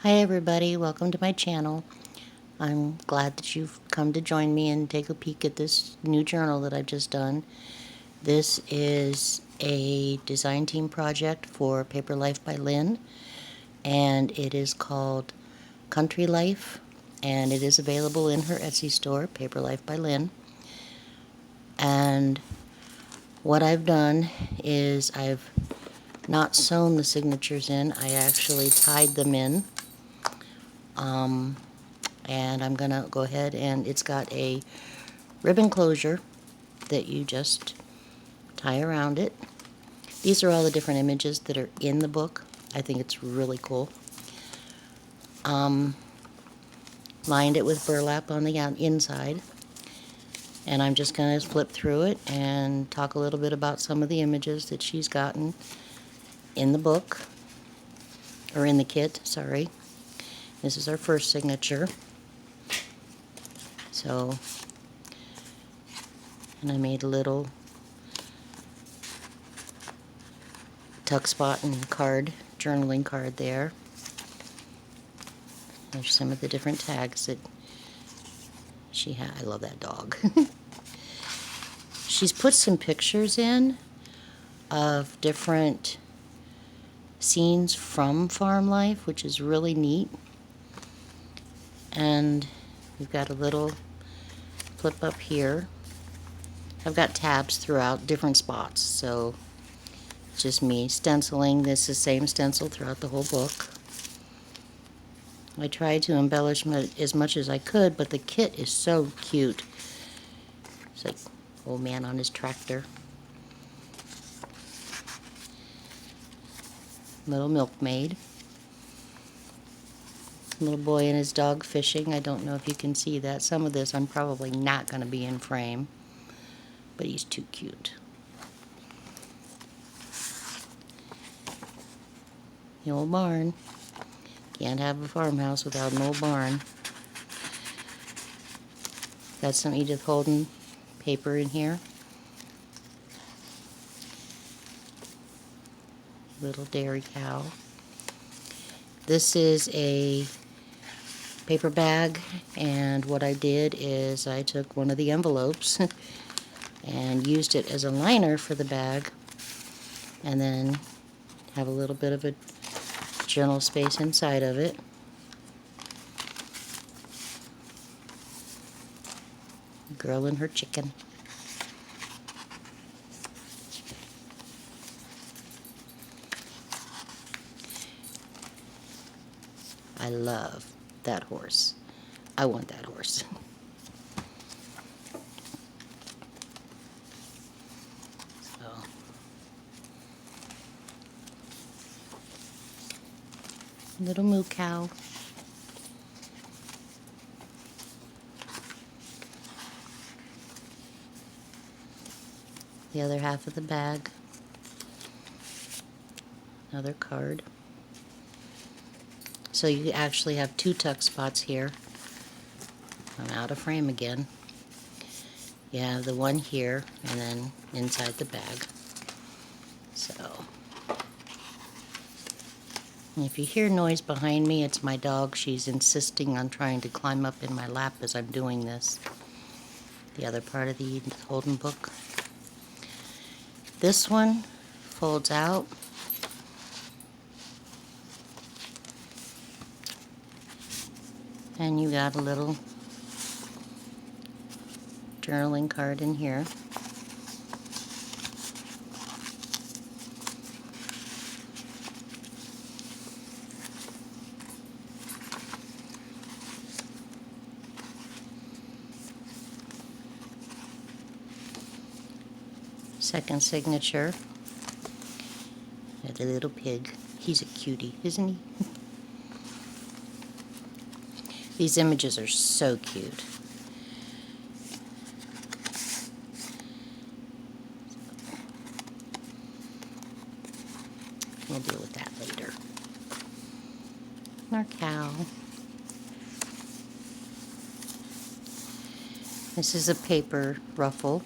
Hi everybody, welcome to my channel. I'm glad that you've come to join me and take a peek at this new journal that I've just done. This is a design team project for Paper Life by Lynn, and it is called Country Life, and it is available in her Etsy store, Paper Life by Lynn. And what I've done is I've not sewn the signatures in, I actually tied them in. And I'm going to go ahead and it's got a ribbon closure that you just tie around it. These are all the different images that are in the book. I think it's really cool. Lined it with burlap on the inside, and I'm just going to flip through it and talk a little bit about some of the images that she's gotten in the book, or in the kit, sorry. This is our first signature. So, and I made a little tuck spot and card, journaling card there. There's some of the different tags that she had. I love that dog. She's put some pictures in of different scenes from farm life, which is really neat. And we've got a little flip up here. I've got tabs throughout different spots, so it's just me stenciling. This is the same stencil throughout the whole book. I tried to embellish as much as I could, but the kit is so cute. It's like old man on his tractor. Little milkmaid. Little boy and his dog fishing. I don't know if you can see that. Some of this I'm probably not going to be in frame, but he's too cute. The old barn. Can't have a farmhouse without an old barn. Got some Edith Holden paper in here. Little dairy cow. This is a paper bag, and what I did is I took one of the envelopes and used it as a liner for the bag, and then have a little bit of a journal space inside of it. Girl and her chicken. I love that horse. I want that horse. So, little moo cow. The other half of the bag. Another card. So you actually have two tuck spots here. I'm out of frame again. You have the one here and then inside the bag. So, and if you hear noise behind me, it's my dog. She's insisting on trying to climb up in my lap as I'm doing this. The other part of the Edith Holden book. This one folds out. And you got a little journaling card in here. Second signature. Got a little pig. He's a cutie, isn't he? These images are so cute. We'll deal with that later. Our cow. This is a paper ruffle.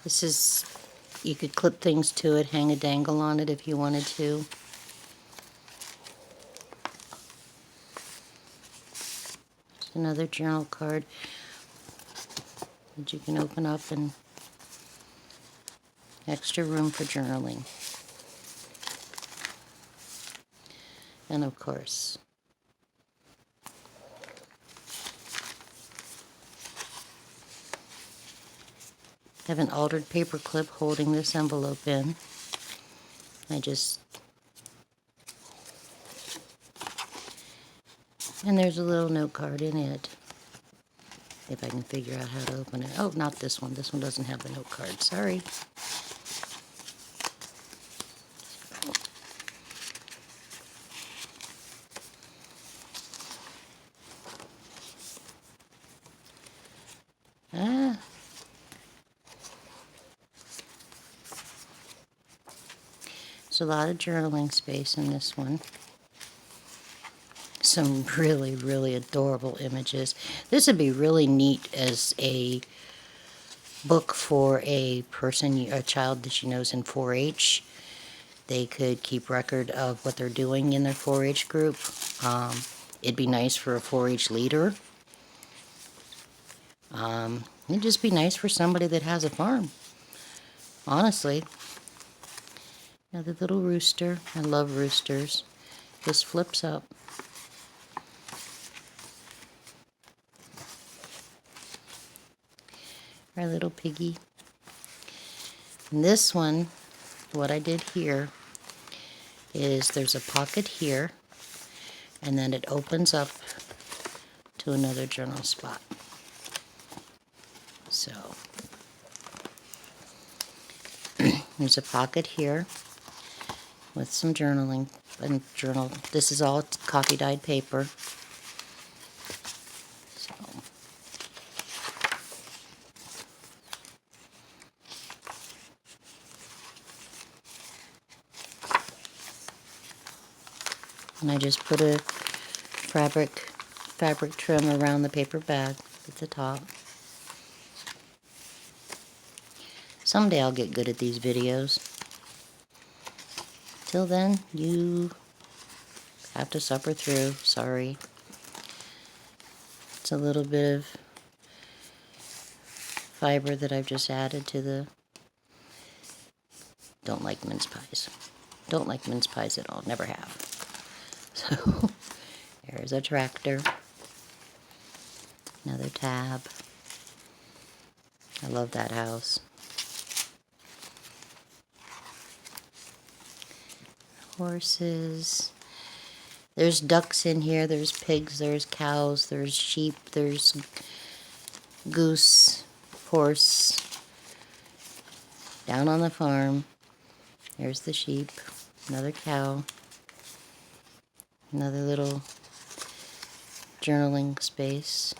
This is, you could clip things to it, hang a dangle on it if you wanted to. Just another journal card that you can open up, and extra room for journaling. And of course, I have an altered paper clip holding this envelope in. And there's a little note card in it. If I can figure out how to open it. Oh, not this one. This one doesn't have the note card. Sorry. Ah. There's a lot of journaling space in this one. Some really, really adorable images. This would be really neat as a book for a person, a child that she knows in 4-H. They could keep record of what they're doing in their 4-H group. It'd be nice for a 4-H leader. It'd just be nice for somebody that has a farm. Honestly. Another little rooster. I love roosters. This flips up. Our little piggy. And this one, what I did here is there's a pocket here, and then it opens up to another journal spot. So there's a pocket here with some journaling and journal. This is all coffee dyed paper. So and I just put a fabric trim around the paper bag at the top. Someday I'll get good at these videos. Till then, you have to suffer through. Sorry. It's a little bit of fiber that I've just added to the... Don't like mince pies. Don't like mince pies at all. Never have. So, there's a tractor. Another tab. I love that house. Horses. There's ducks in here, there's pigs, there's cows, there's sheep, there's goose, horse. Down on the farm, there's the sheep, another cow, another little journaling space.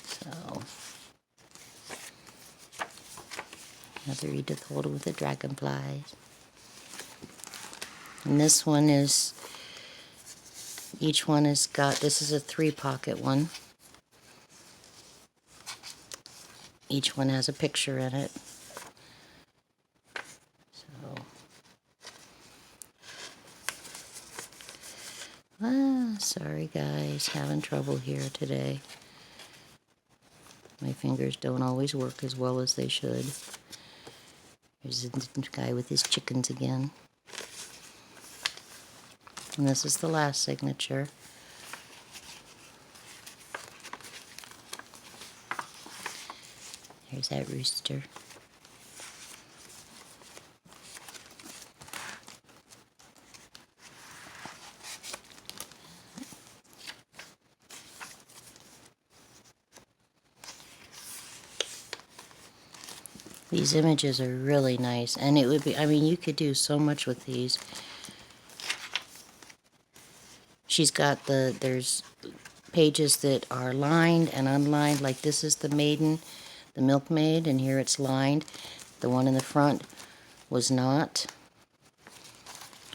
So, another Edith Holder with the dragonflies. And this one is, each one has got, this is a 3-pocket one. Each one has a picture in it. So, sorry guys, having trouble here today. My fingers don't always work as well as they should. There's the guy with his chickens again. And this is the last signature. There's that rooster. These images are really nice, and it would be, I mean, you could do so much with these. She's got there's pages that are lined and unlined, like this is the maiden, the milkmaid, and here it's lined. The one in the front was not,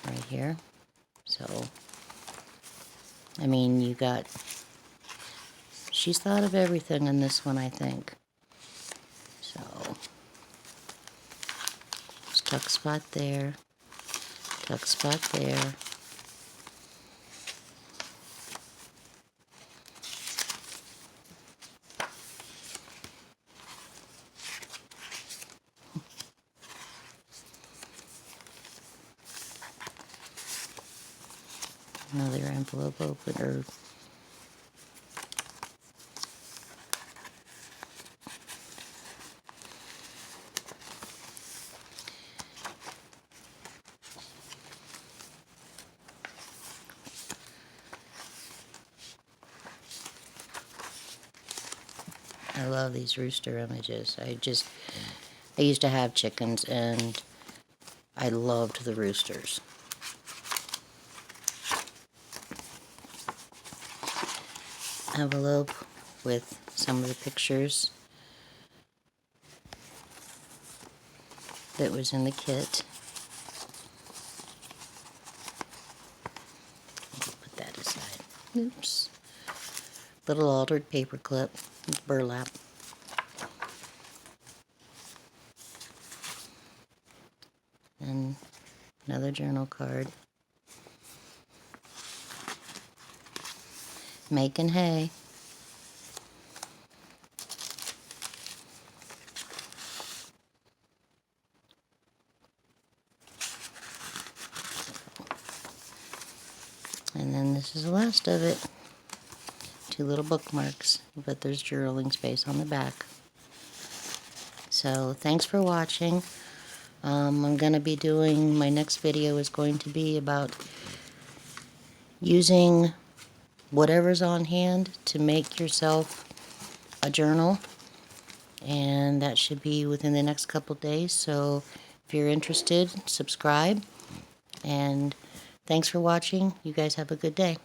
right here. So, I mean, she's thought of everything in this one, I think. So, just tuck spot there, tuck spot there. Another envelope opener. I love these rooster images. I used to have chickens and I loved the roosters. Envelope with some of the pictures that was in the kit. Put that aside. Oops. Little altered paper clip, burlap. And another journal card. Making hay. And then this is the last of it. 2 little bookmarks, but there's journaling space on the back. So thanks for watching. I'm going to be doing, my next video is going to be about using whatever's on hand to make yourself a journal. And that should be within the next couple days. So if you're interested, subscribe. And thanks for watching. You guys have a good day.